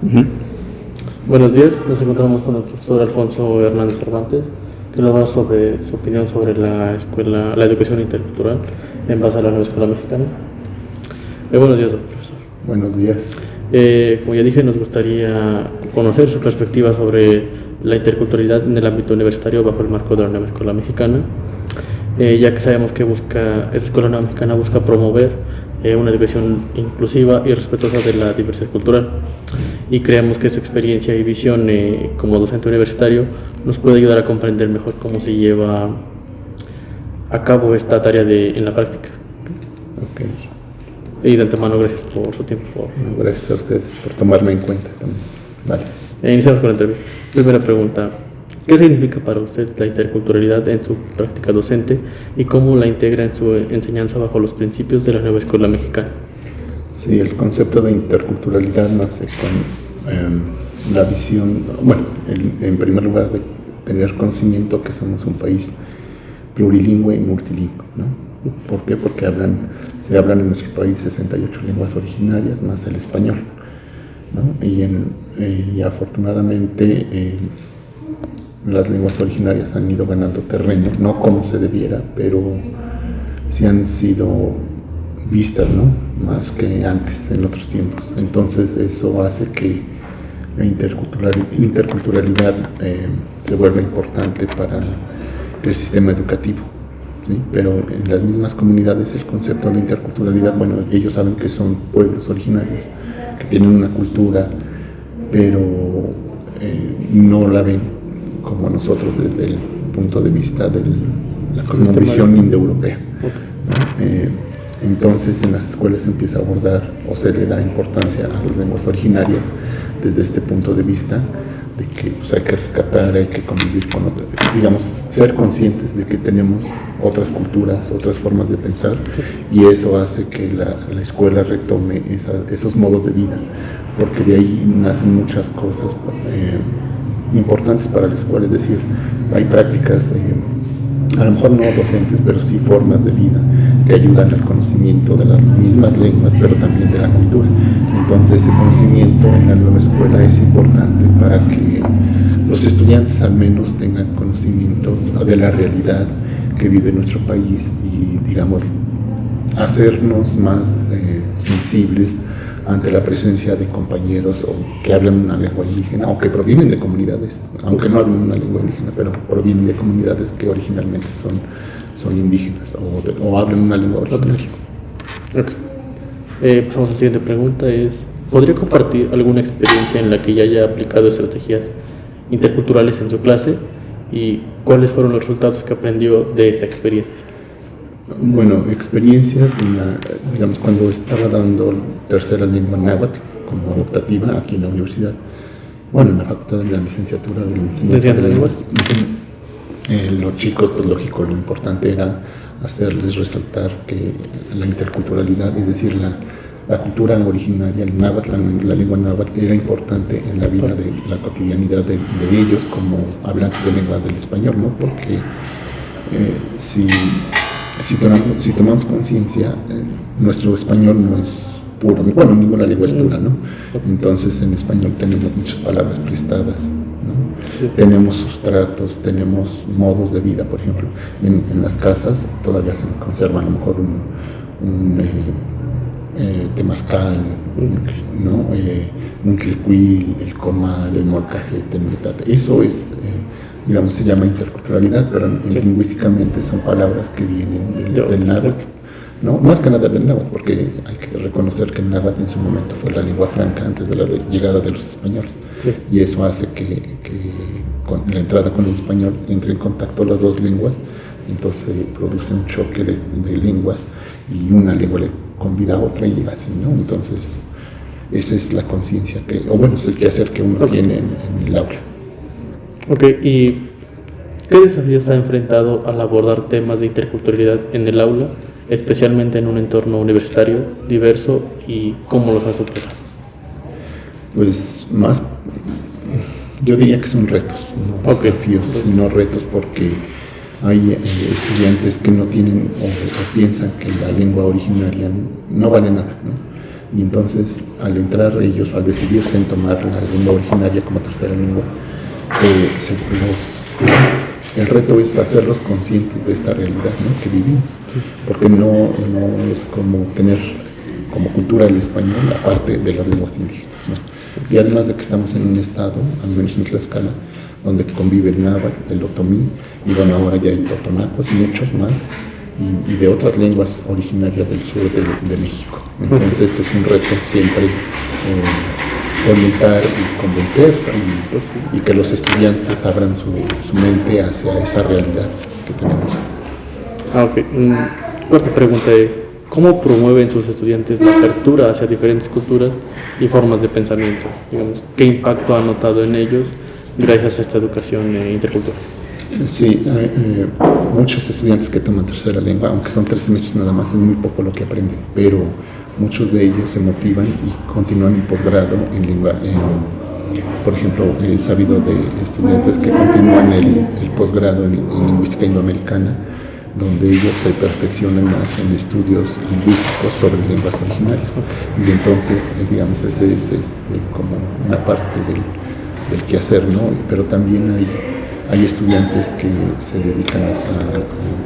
Ujú. Buenos días, nos encontramos con el profesor Alfonso Hernández Cervantes, que nos va a dar sobre su opinión sobre la educación intercultural en base a la nueva escuela mexicana. Buenos días, profesor. Buenos días. Como ya dije, nos gustaría conocer su perspectiva sobre la interculturalidad en el ámbito universitario bajo el marco de la nueva escuela mexicana, ya que sabemos que esta escuela nueva mexicana busca promover una educación inclusiva y respetuosa de la diversidad cultural, y creemos que su experiencia y visión como docente universitario nos puede ayudar a comprender mejor cómo se lleva a cabo esta tarea en la práctica. Ok. Y de antemano, gracias por su tiempo. Gracias a ustedes por tomarme en cuenta también. Vale. Iniciamos con la entrevista. Primera pregunta: ¿qué significa para usted la interculturalidad en su práctica docente y cómo la integra en su enseñanza bajo los principios de la nueva escuela mexicana? Sí, el concepto de interculturalidad nace con la visión, bueno, en primer lugar, de tener conocimiento que somos un país plurilingüe y multilingüe, ¿no? ¿Por qué? Porque se hablan en nuestro país 68 lenguas originarias, más el español, ¿no? Y afortunadamente las lenguas originarias han ido ganando terreno, no como se debiera, pero sí han sido vistas, ¿no? Más que antes, en otros tiempos. Entonces eso hace que la interculturalidad se vuelva importante para el sistema educativo, ¿sí? Pero en las mismas comunidades el concepto de interculturalidad, bueno, ellos saben que son pueblos originarios, que tienen una cultura, pero no la ven como nosotros desde el punto de vista de la cosmovisión indoeuropea, ¿no? Entonces en las escuelas se empieza a abordar o se le da importancia a las lenguas originarias desde este punto de vista de que pues, hay que rescatar, hay que convivir con otras, digamos, ser conscientes de que tenemos otras culturas, otras formas de pensar, y eso hace que la escuela retome esos modos de vida, porque de ahí nacen muchas cosas importantes para la escuela, es decir, hay prácticas a lo mejor no docentes, pero sí formas de vida que ayudan al conocimiento de las mismas lenguas, pero también de la cultura. Entonces ese conocimiento en la nueva escuela es importante para que los estudiantes al menos tengan conocimiento de la realidad que vive nuestro país y, digamos, hacernos más sensibles ante la presencia de compañeros que hablan una lengua indígena o que provienen de comunidades, aunque no hablen una lengua indígena, pero provienen de comunidades que originalmente son indígenas o hablan una lengua originaria. Okay. Pasamos a la siguiente pregunta. ¿Podría compartir alguna experiencia en la que ya haya aplicado estrategias interculturales en su clase y cuáles fueron los resultados que aprendió de esa experiencia? Bueno, experiencias, digamos, cuando estaba dando tercera lengua náhuatl como optativa aquí en la universidad, bueno, en la facultad de la licenciatura de la enseñanza de lenguas, los chicos, pues lógico, lo importante era hacerles resaltar que la interculturalidad, es decir, la cultura originaria, el náhuatl, la lengua náhuatl, era importante en la vida de la cotidianidad de ellos como hablantes de lengua del español, ¿no? Porque si tomamos conciencia, nuestro español no es puro, bueno, ninguna lengua es pura, ¿no? Entonces en español tenemos muchas palabras prestadas, ¿no? Sí. Tenemos sustratos, tenemos modos de vida, por ejemplo, en las casas todavía se conserva a lo mejor un temazcal, ¿no? Un tlicuil, el comal, el molcajete, el metate, eso es... digamos, se llama interculturalidad, pero lingüísticamente son palabras que vienen del náhuatl, ¿no? Más que nada del náhuatl, porque hay que reconocer que el náhuatl en su momento fue la lengua franca antes de la llegada de los españoles. Sí. Y eso hace que con la entrada con el español entre en contacto las dos lenguas, entonces produce un choque de lenguas y una lengua le convida a otra y así, ¿no? Entonces esa es la conciencia o bueno, es el quehacer que uno tiene en el aula. Ok, ¿y qué desafíos ha enfrentado al abordar temas de interculturalidad en el aula, especialmente en un entorno universitario diverso, y cómo los ha superado? Pues más, yo diría que son retos, no desafíos, sino retos, porque hay estudiantes que no tienen o piensan que la lengua originaria no vale nada, ¿no? Y entonces, al entrar ellos, al decidirse en tomar la lengua originaria como tercera lengua, el reto es hacerlos conscientes de esta realidad, ¿no?, que vivimos, porque no es como tener como cultura el español aparte de las lenguas indígenas, ¿no? Y además de que estamos en un estado, al menos en Tlaxcala, donde convive el náhuatl, el otomí, y bueno, ahora ya hay totonacos y muchos más, y de otras lenguas originarias del sur de México. Entonces es un reto siempre orientar y convencer y que los estudiantes abran su mente hacia esa realidad que tenemos. Cuarta pregunta: ¿cómo promueven sus estudiantes la apertura hacia diferentes culturas y formas de pensamiento? Digamos, ¿qué impacto ha notado en ellos gracias a esta educación intercultural? Sí, muchos estudiantes que toman tercera lengua, aunque son 3 semestres nada más, es muy poco lo que aprenden, pero muchos de ellos se motivan y continúan un posgrado en lengua. Por ejemplo, he sabido de estudiantes que continúan el posgrado en lingüística indoamericana, donde ellos se perfeccionan más en estudios lingüísticos sobre lenguas originarias. Y entonces, digamos, ese es como una parte del quehacer, ¿no? Pero también hay estudiantes que se dedican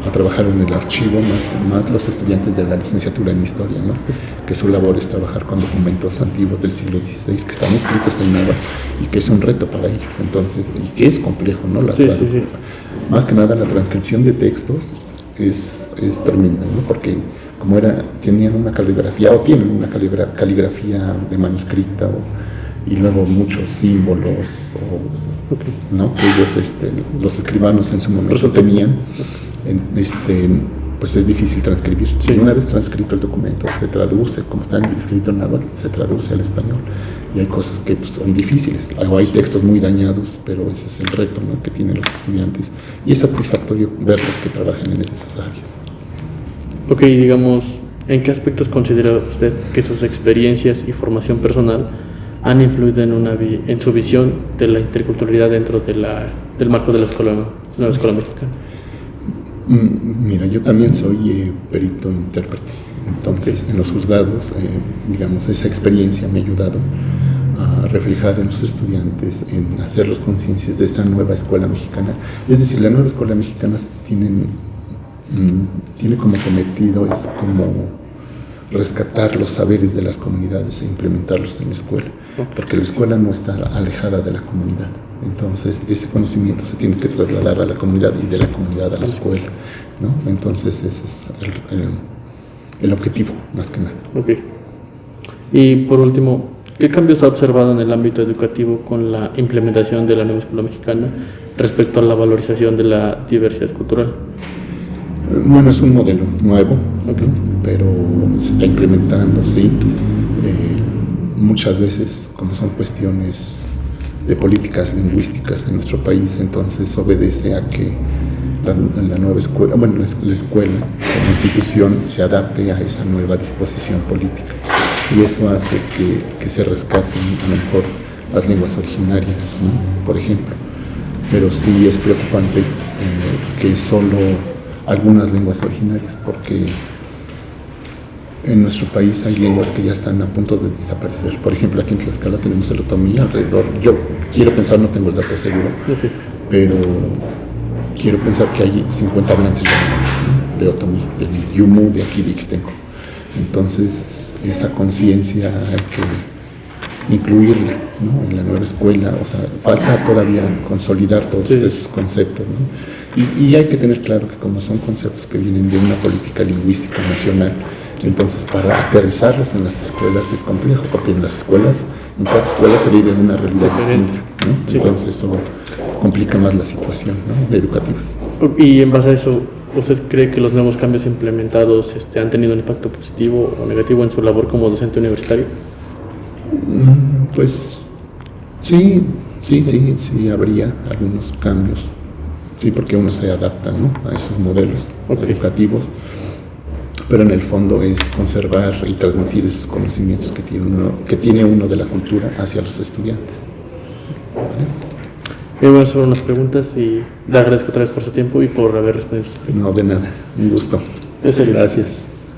a trabajar en el archivo, más los estudiantes de la licenciatura en historia, ¿no?, que su labor es trabajar con documentos antiguos del siglo XVI que están escritos en náhuatl y que es un reto para ellos, entonces, y que es complejo, ¿no? Más que nada la transcripción de textos es tremenda, ¿no?, porque como tenían una caligrafía, o tienen una caligrafía de manuscrita, y luego muchos símbolos, ¿no?, que ellos, los escribanos en su momento tenían, pues es difícil transcribir. Sí. Y una vez transcrito el documento, se traduce, como está escrito en náhuatl, se traduce al español. Y hay cosas que pues, son difíciles, o hay textos muy dañados, pero ese es el reto, ¿no?, que tienen los estudiantes. Y es satisfactorio verlos que trabajan en esas áreas. Ok, digamos, ¿en qué aspectos considera usted que sus experiencias y formación personal han influido en su visión de la interculturalidad dentro del marco de la escuela mexicana? Mira, yo también soy perito intérprete, entonces en los juzgados, digamos, esa experiencia me ha ayudado a reflejar en los estudiantes, en hacerlos conciencias de esta nueva escuela mexicana. Es decir, la nueva escuela mexicana tiene como cometido, es como rescatar los saberes de las comunidades e implementarlos en la escuela, porque la escuela no está alejada de la comunidad. Entonces, ese conocimiento se tiene que trasladar a la comunidad y de la comunidad a la escuela, ¿no? Entonces, ese es el objetivo, más que nada. Ok. Y por último, ¿qué cambios ha observado en el ámbito educativo con la implementación de la nueva escuela mexicana respecto a la valorización de la diversidad cultural? Bueno, es un modelo nuevo, ¿no?, pero se está implementando, sí. Muchas veces, como son cuestiones de políticas lingüísticas en nuestro país, entonces obedece a que la nueva escuela, la escuela como institución se adapte a esa nueva disposición política. Y eso hace que se rescaten a lo mejor las lenguas originarias, ¿no?, por ejemplo. Pero sí es preocupante que solo algunas lenguas originarias, porque en nuestro país hay lenguas que ya están a punto de desaparecer. Por ejemplo, aquí en Tlaxcala tenemos el otomí alrededor. Yo quiero pensar, no tengo el dato seguro, pero quiero pensar que hay 50 hablantes de otomí, del Yumu de aquí de Ixtenco. Entonces, esa conciencia hay que incluirla, ¿no?, en la nueva escuela. O sea, falta todavía consolidar todos esos conceptos, ¿no? Y hay que tener claro que como son conceptos que vienen de una política lingüística nacional, entonces para aterrizarlos en las escuelas es complejo, porque en cada escuela se vive una realidad distinta, ¿no? Entonces eso complica más la situación, ¿no?, educativa. Y en base a eso, ¿usted cree que los nuevos cambios implementados han tenido un impacto positivo o negativo en su labor como docente universitario? Pues sí, habría algunos cambios. Sí, porque uno se adapta, ¿no?, a esos modelos educativos, pero en el fondo es conservar y transmitir esos conocimientos que tiene uno de la cultura hacia los estudiantes. Bueno, son unas preguntas y le agradezco otra vez por su tiempo y por haber respondido. No, de nada, un gusto. Gracias. Gracias.